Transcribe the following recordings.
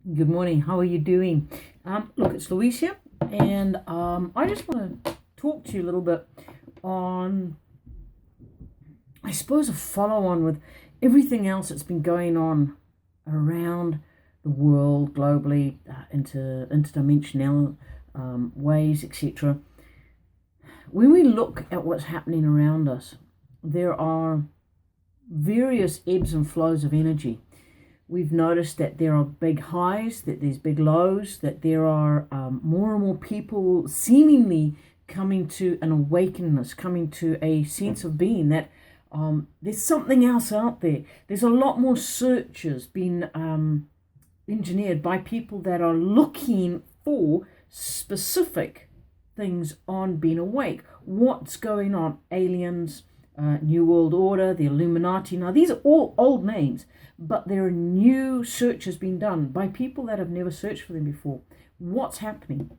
Good morning. How are you doing? Look, it's Louise here, and I just want to talk to you a little bit on, I suppose, a follow on with everything else that's been going on around the world globally, interdimensional ways, etc. When we look at what's happening around us, there are various ebbs and flows of energy. We've noticed that there are big highs, that there's big lows, that there are more and more people seemingly coming to an awakeness, coming to a sense of being, that there's something else out there. There's a lot more searches being engineered by people that are looking for specific things on being awake. What's going on? Aliens, New World Order, the Illuminati. Now, these are all old names, but there are new searches being done by people that have never searched for them before. What's happening?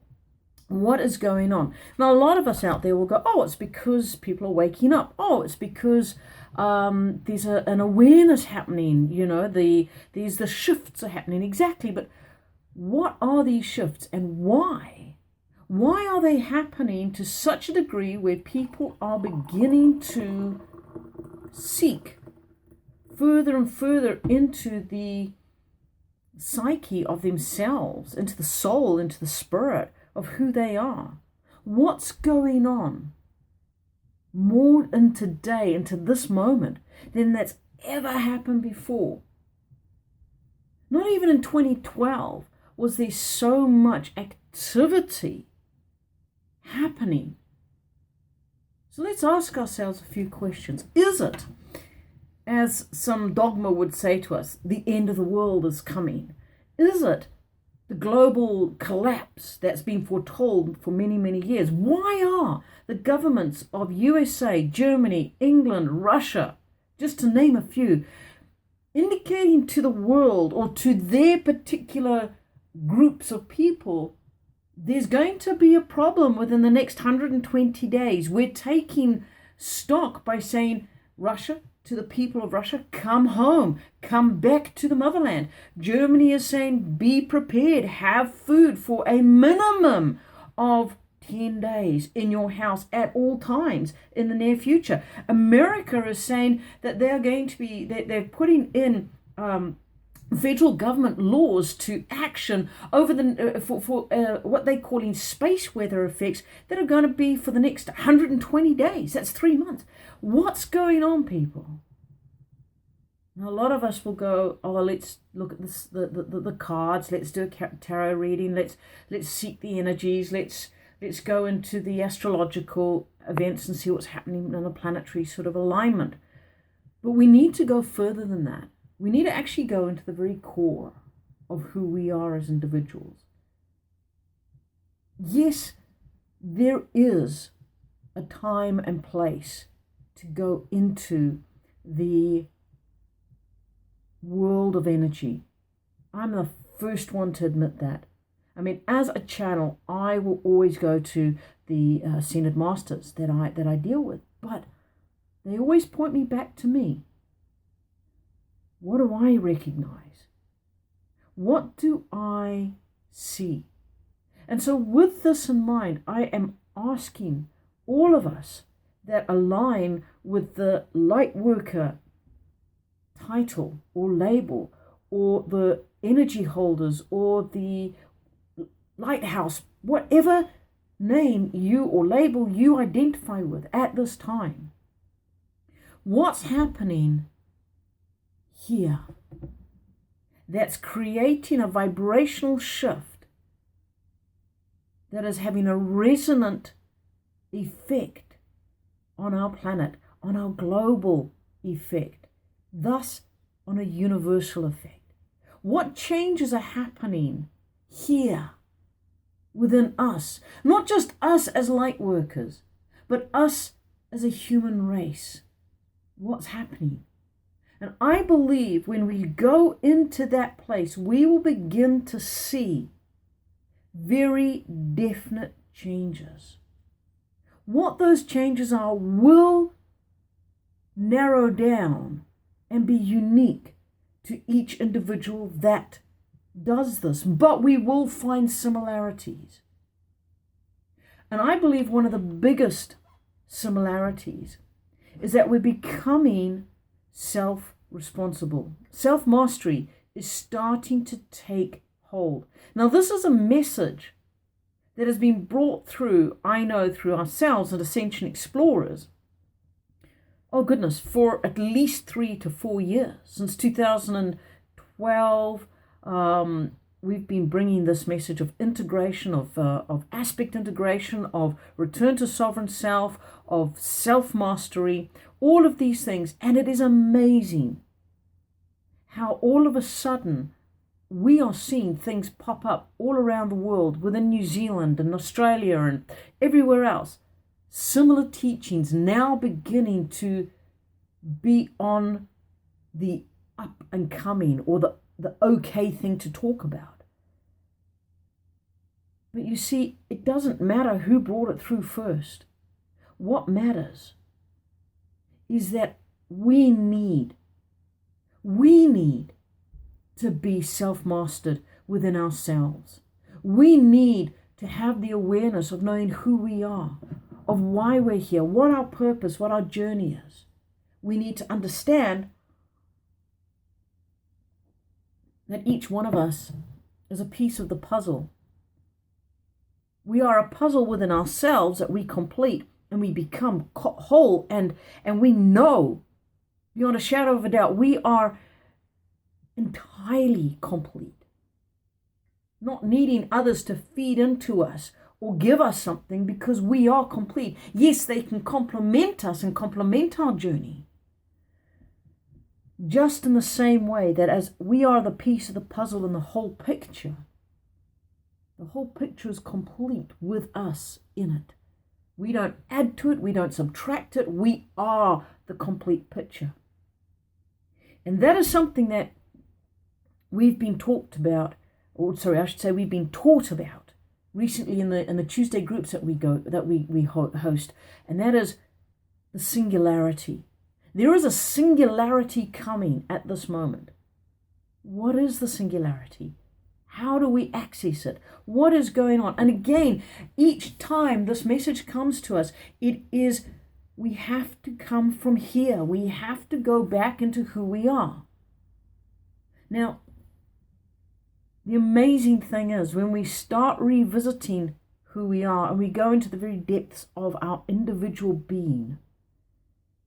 What is going on? Now, a lot of us out there will go, oh, it's because people are waking up. Oh, it's because there's an awareness happening. The shifts are happening. Exactly. But what are these shifts and why? Why are they happening to such a degree where people are beginning to seek further and further into the psyche of themselves, into the soul, into the spirit of who they are? What's going on more in today, into this moment, than that's ever happened before? Not even in 2012 was there so much activity happening. So let's ask ourselves a few questions. Is it, as some dogma would say to us, the end of the world is coming? Is it the global collapse that's been foretold for many, many years? Why are the governments of USA, Germany, England, Russia, just to name a few, indicating to the world or to their particular groups of people, there's going to be a problem within the next 120 days? We're taking stock by saying, Russia, to the people of Russia, come home, come back to the motherland. Germany is saying, be prepared, have food for a minimum of 10 days in your house at all times in the near future. America is saying that they're going to be, they're putting in federal government laws to action over for what they call in space weather effects that are going to be for the next 120 days. That's 3 months. What's going on, people? Now, a lot of us will go, oh, let's look at this, the cards. Let's do a tarot reading. Let's seek the energies. Let's go into the astrological events and see what's happening in a planetary sort of alignment. But we need to go further than that. We need to actually go into the very core of who we are as individuals. Yes, there is a time and place to go into the world of energy. I'm the first one to admit that. I mean, as a channel, I will always go to the ascended masters that I deal with, but they always point me back to me. What do I recognize? What do I see? And so with this in mind, I am asking all of us that align with the light worker title or label, or the energy holders, or the lighthouse, whatever name you or label you identify with at this time. What's happening here that's creating a vibrational shift that is having a resonant effect on our planet, on our global effect, thus on a universal effect? What changes are happening here within us? Not just us as light workers, but us as a human race. What's happening? And I believe when we go into that place, we will begin to see very definite changes. What those changes are will narrow down and be unique to each individual that does this, but we will find similarities. And I believe one of the biggest similarities is that we're becoming self-responsible. Self-mastery is starting to take hold. Now, this is a message that has been brought through, I know, through ourselves and Ascension Explorers, oh goodness, for at least 3 to 4 years. Since 2012, we've been bringing this message of integration, of aspect integration, of return to sovereign self, of self-mastery, all of these things. And it is amazing how all of a sudden we are seeing things pop up all around the world, within New Zealand and Australia and everywhere else. Similar teachings now beginning to be on the up and coming, or the okay thing to talk about. But you see, it doesn't matter who brought it through first. What matters is that we need to be self-mastered within ourselves. We need to have the awareness of knowing who we are, of why we're here, what our purpose, what our journey is. We need to understand that each one of us is a piece of the puzzle. We are a puzzle within ourselves that we complete and we become whole, and we know beyond a shadow of a doubt we are entirely complete, not needing others to feed into us or give us something, because we are complete. Yes, they can complement us and complement our journey, just in the same way that as we are the piece of the puzzle in the whole picture is complete with us in it. We don't add to it, we don't subtract it, we are the complete picture. And that is something that we've been taught about recently in the Tuesday groups that we host, and that is the singularity. There is a singularity coming at this moment. What is the singularity? How do we access it? What is going on? And again, each time this message comes to us, it is, we have to come from here. We have to go back into who we are. Now, the amazing thing is, when we start revisiting who we are and we go into the very depths of our individual being,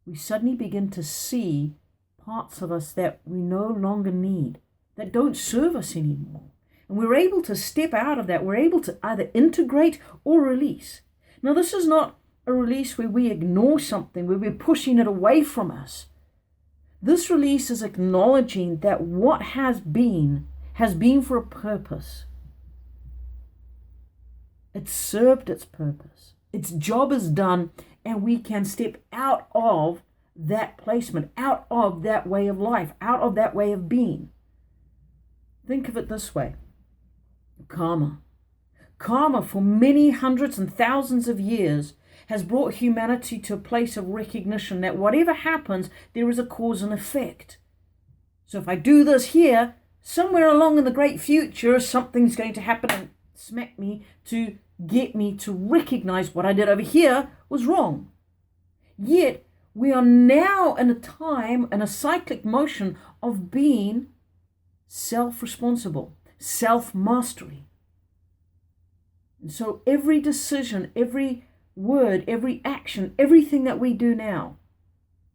we suddenly begin to see parts of us that we no longer need, that don't serve us anymore. And we're able to step out of that. We're able to either integrate or release. Now, this is not a release where we ignore something, where we're pushing it away from us. This release is acknowledging that what has been for a purpose. It served its purpose. Its job is done, and we can step out of that placement, out of that way of life, out of that way of being. Think of it this way. Karma for many hundreds and thousands of years has brought humanity to a place of recognition that whatever happens, there is a cause and effect. So if I do this here, somewhere along in the great future, something's going to happen and smack me to get me to recognize what I did over here was wrong. Yet, we are now in a time, in a cyclic motion of being self-responsible, self-mastery. And so every decision, every word, every action, everything that we do now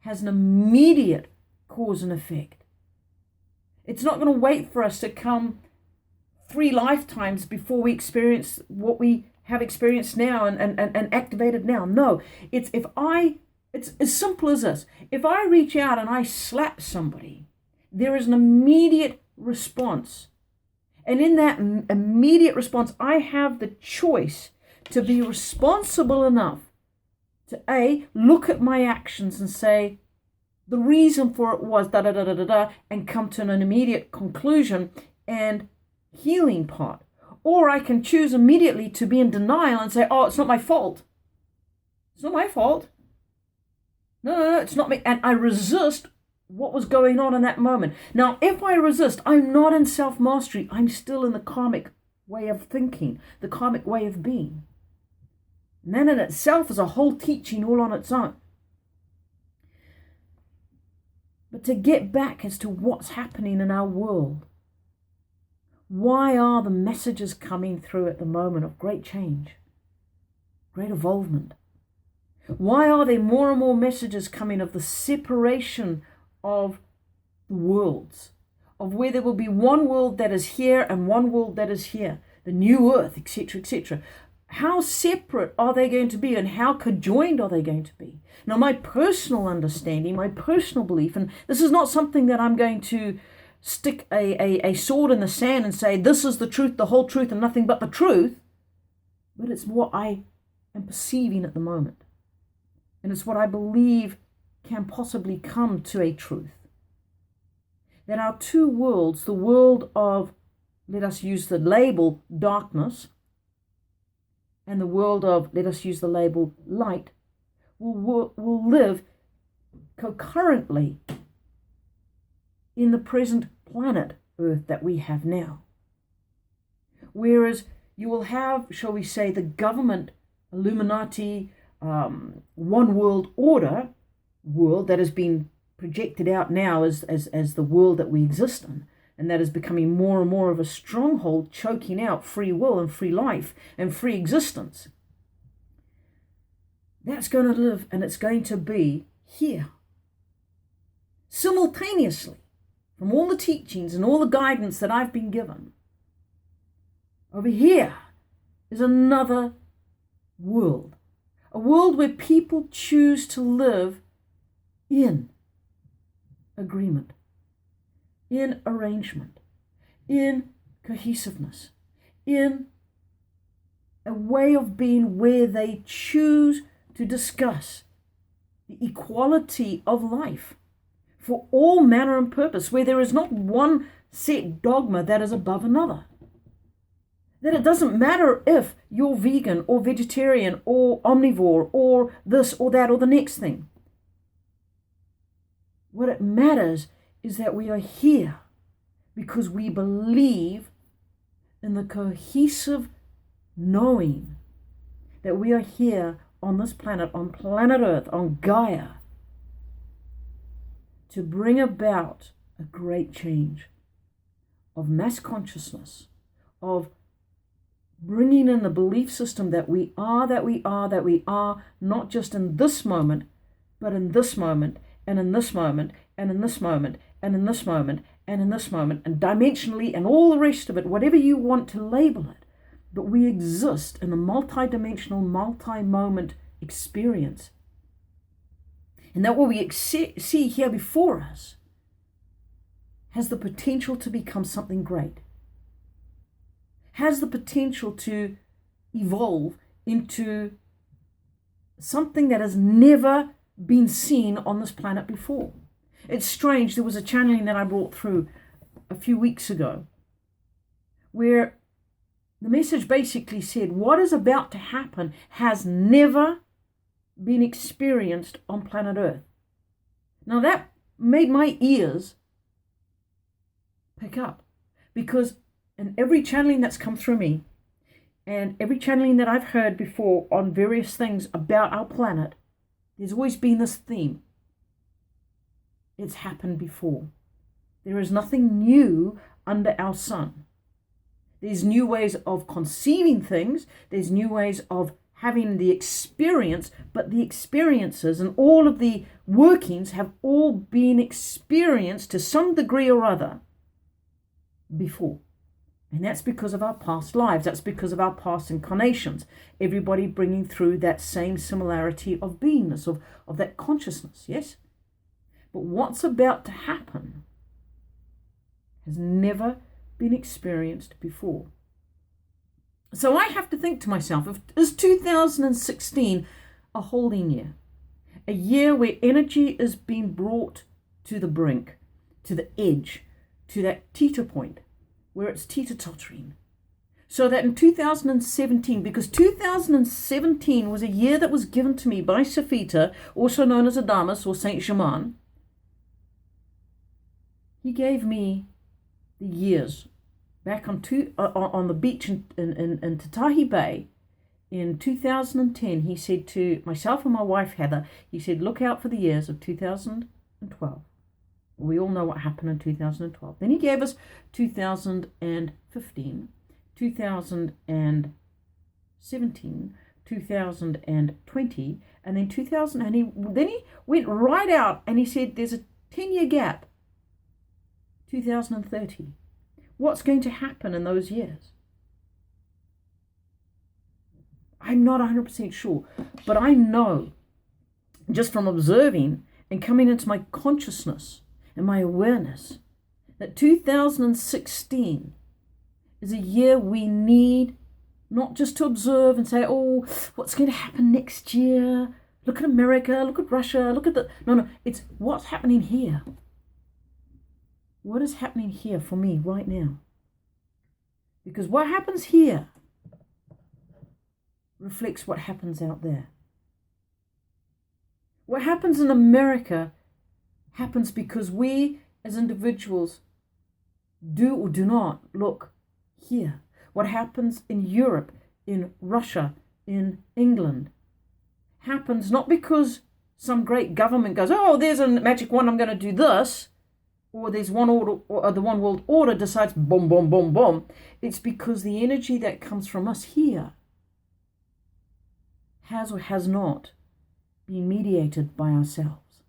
has an immediate cause and effect. It's not going to wait for us to come 3 lifetimes before we experience what we have experienced now and activated now. No, it's as simple as this. If I reach out and I slap somebody, there is an immediate response. And in that immediate response, I have the choice to be responsible enough to look at my actions and say, the reason for it was da-da-da-da-da-da, and come to an immediate conclusion and healing part. Or I can choose immediately to be in denial and say, oh, it's not my fault. It's not my fault. No, it's not me. And I resist what was going on in that moment. Now, if I resist, I'm not in self-mastery. I'm still in the karmic way of thinking, the karmic way of being. And that in itself is a whole teaching all on its own. But to get back as to what's happening in our world, why are the messages coming through at the moment of great change, great evolvement? Why are there more and more messages coming of the separation of the worlds, of where there will be one world that is here and one world that is here, the new earth, etc., etc.? How separate are they going to be, and how conjoined are they going to be? Now, my personal understanding, my personal belief, and this is not something that I'm going to stick a sword in the sand and say, this is the truth, the whole truth, and nothing but the truth, but it's what I am perceiving at the moment. And it's what I believe can possibly come to a truth. That our two worlds, the world of, let us use the label darkness, and the world of, let us use the label light, will live concurrently in the present planet Earth that we have now. Whereas you will have, shall we say, the government, Illuminati, one world order world that has been projected out now as the world that we exist in, and that is becoming more and more of a stronghold, choking out free will and free life and free existence. That's going to live, and it's going to be here. Simultaneously, from all the teachings and all the guidance that I've been given, over here is another world. A world where people choose to live in agreement, in arrangement, in cohesiveness, in a way of being where they choose to discuss the equality of life for all manner and purpose, where there is not one set dogma that is above another. That it doesn't matter if you're vegan or vegetarian or omnivore or this or that or the next thing. What it matters is that we are here because we believe in the cohesive knowing that we are here on this planet, on planet Earth, on Gaia, to bring about a great change of mass consciousness, of bringing in the belief system that we are, not just in this moment, but in this moment, and in this moment, and in this moment, and in this moment, and in this moment, and dimensionally, and all the rest of it, whatever you want to label it. But we exist in a multi-dimensional, multi-moment experience. And that what we see here before us has the potential to become something great. Has the potential to evolve into something that has never been seen on this planet before. It's strange, there was a channeling that I brought through a few weeks ago where the message basically said, what is about to happen has never been experienced on planet Earth. Now that made my ears pick up, because in every channeling that's come through me, and every channeling that I've heard before on various things about our planet, there's always been this theme. It's happened before. There is nothing new under our sun. There's new ways of conceiving things. There's new ways of having the experience, but the experiences and all of the workings have all been experienced to some degree or other before. And that's because of our past lives. That's because of our past incarnations. Everybody bringing through that same similarity of beingness, of that consciousness, yes? But what's about to happen has never been experienced before. So I have to think to myself, is 2016 a holding year? A year where energy is being brought to the brink, to the edge, to that teeter point, where it's teeter-tottering. So that in 2017, because 2017 was a year that was given to me by Safita, also known as Adamus or Saint Germain, He gave me the years back on the beach in Tatahi Bay in 2010. He said to myself and my wife Heather, he said, look out for the years of 2012. We all know what happened in 2012. Then he gave us 2015, 2017, 2020, and then 2000. And then he went right out and he said, there's a 10-year gap, 2030. What's going to happen in those years? I'm not 100% sure, but I know just from observing and coming into my consciousness and my awareness that 2016 is a year we need not just to observe and say, oh, what's going to happen next year? Look at America, look at Russia, look at the... No, it's what's happening here. What is happening here for me right now? Because what happens here reflects what happens out there. What happens in America happens because we as individuals do or do not look here. What happens in Europe, in Russia, in England, happens not because some great government goes, oh, there's a magic wand, I'm going to do this, or there's one order, or the one world order decides, boom, boom, boom, boom. It's because the energy that comes from us here has or has not been mediated by ourselves.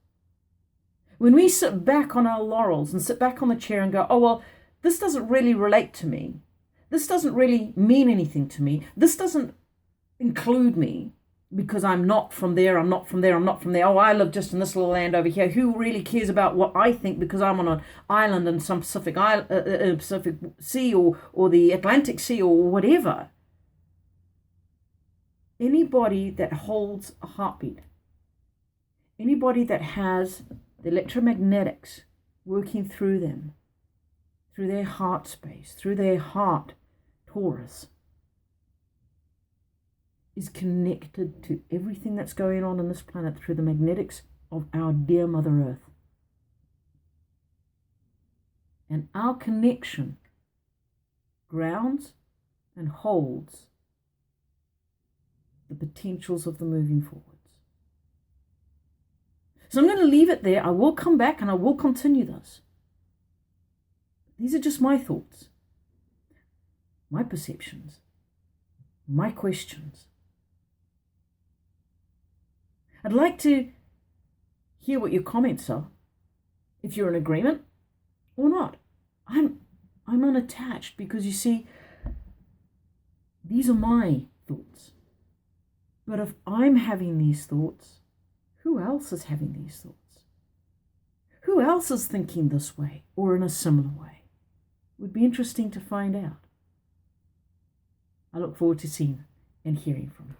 When we sit back on our laurels and sit back on the chair and go, oh, well, this doesn't really relate to me. This doesn't really mean anything to me. This doesn't include me because I'm not from there, I'm not from there, I'm not from there. Oh, I live just in this little land over here. Who really cares about what I think because I'm on an island in some Pacific Sea or the Atlantic Sea or whatever? Anybody that holds a heartbeat, anybody that has the electromagnetics working through them, through their heart space, through their heart torus, is connected to everything that's going on this planet through the magnetics of our dear Mother Earth. And our connection grounds and holds the potentials of the moving forwards. So I'm going to leave it there. I will come back and I will continue this. These are just my thoughts, my perceptions, my questions. I'd like to hear what your comments are, if you're in agreement or not. I'm unattached because you see, these are my thoughts. But if I'm having these thoughts, who else is having these thoughts? Who else is thinking this way or in a similar way? It would be interesting to find out. I look forward to seeing and hearing from you.